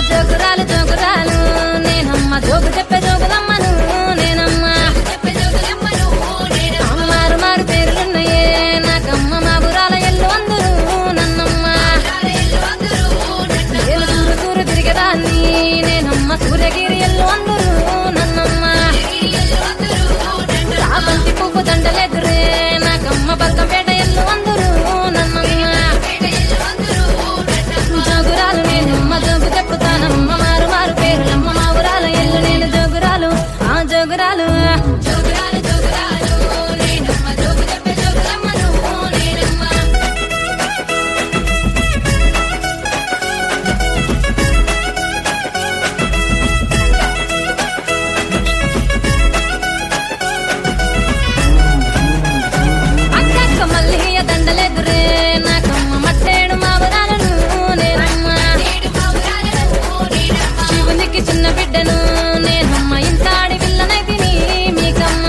జోగురాలు జోగురాలు నేనమ్మ జోగు చెప్పే జోగులమ్మను నేనమ్మ మారు మారు పేర్లున్నాయే నాకమ్మ మా బురాల ఎల్లు అందరూ నన్నమ్మ దూరు దూరు తిరిగేదాన్ని నేనమ్మ సూర్యగిరి ఎల్లు అందరూ నన్నమ్మ రాబంతి పువ్వు దండలెదురే నాకమ్మ బల్కంపేట ఎల్లు అందరూ నన్నమ్మ జోగురాలు నేనమ్మ జోగు చెప్పుతానమ్మ మారు మారు పేర్లమ్మ మా ఊరాల ఎల్లు నేను జోగురాలు ఆ జోగురాలు జోగురాలు జోగురాలు నేనమ్మ జోగు చెప్పే జోగులమ్మను నేనమ్మ అక్కక్క మల్లియ దండలెదురే నాకమ్మ మట్టేడు మా ఊరాలను నేనమ్మ శివునికి చిన్న బిడ్డను నేనమ్మ ఇంతాడి పిల్లనైతిని మీకమ్మ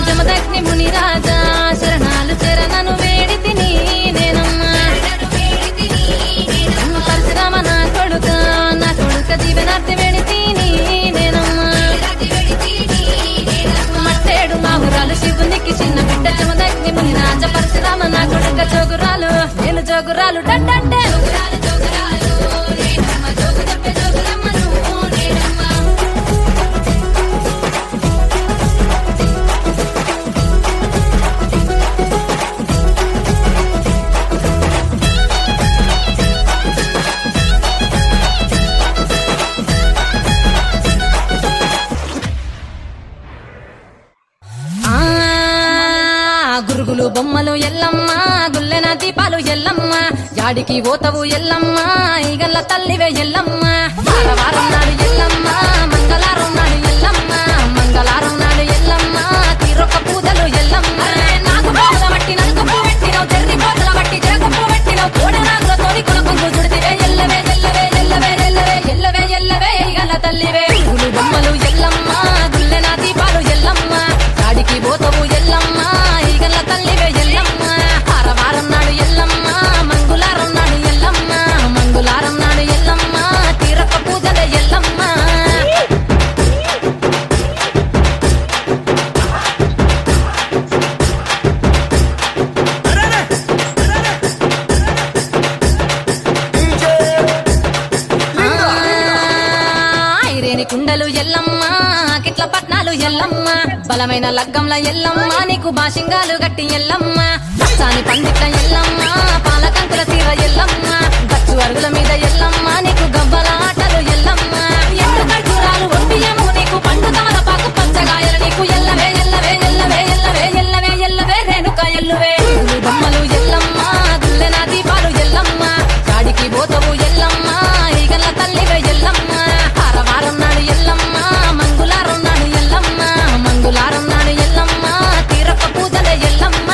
జమదగ్ని ముని రాజా శరణాలు చరణను వేడి తిని నేనమ్మ పరశురామ నా కొడుక జీవనార్థి వేడి తిని నేనమ్మ మట్టేడు మా ఊరాలు శివునికి చిన్న బిడ్డ జమదగ్ని ముని రాజ పరశురామ నా కొడుక జోగురాలు నేను జోగురాలు డండంటే జోగురాలు జోగురాలు నేనమ్మ జోగు చెప్పే జోగులమ్మను నేనమ్మ గురుగులు బొమ్మలు ఎల్లమ్మ గుల్లెన దీపాలు ఎల్లమ్మ యాడికి పోతవు ఎల్లమ్మ ఈగల్ల తల్లివే ఎల్లమ్మ వారం నాడు ఎల్లమ్మ మంగళారం నాడు ఎల్లమ్మ మంగళారం నాడు ఎల్లమ్మ తీరొక్క పూజలు ఎల్లమ్మ నాకు పూజ బట్టి నలుగు పూ పెట్టినవు చెర్రి పూజల బట్టి జరగప్పు పెట్టినవు కోడెనాగుల తోడి కొనకొంగు చుడితివే ఎల్లవే ఎల్లవే ఎల్లవే ఎల్లవే ఎల్లవే ఎల్లవే ఈగల్ల తల్లివే గురుగులు బొమ్మలు ఎల్లమ్మ గుల్లెన దీపాలు ఎల్లమ్మ యాడికి పోతవు ఎల్లమ్మ ఈగల్ల తల్లివే ఎల్లమ్మ వారం నాడు ఎల్లమ్మ మంగుళారం నాడు ఎల్లమ్మ మంగుళారం నాడు ఎల్లమ్మ తీరక పూజల ఎల్లమ్మ ఐరేని కుండలు ఎల్లమ్మ కిట్ల పట్నాలు ఎల్లమ్మ బలమైన లగ్గంల ఎల్లమ్మ నీకు బాషింగాలు గట్టి ఎల్లమ్మ పచ్చాని పండిట్ల ఎల్లమ్మ పాలకంకుల తీర ఎల్లమ్మ గచ్చు అరుగుల మీద ఎల్లమ్మ నీకు గవ్వల ఆటలు ఎల్లమ్మ ఎండు ఖర్జూరాలు ఒప్పియము నీకు పండు తమలపాకు పంచగాయలు నీకు ఎల్లవే ఎల్లవే ఎల్లవే ఎల్లవే ఎల్లవే ఎల్లవే రేణుక ఎల్లువే బొమ్మలు ఎల్లమ్మ గుల్లెన దీపాలు ఎల్లమ్మ కాడికి పోతవు ఎల్లమ్మ ఈగల్ల తల్లివే ఎల్లమ్మ వారం నాడు ఎల్లమ్మ మంగుళారం నాడు ఎల్లమ్మ మంగుళారం నాడు ఎల్లమ్మ తీరక పూజల ఎల్లమ్మ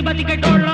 బతికెటోళ్ళ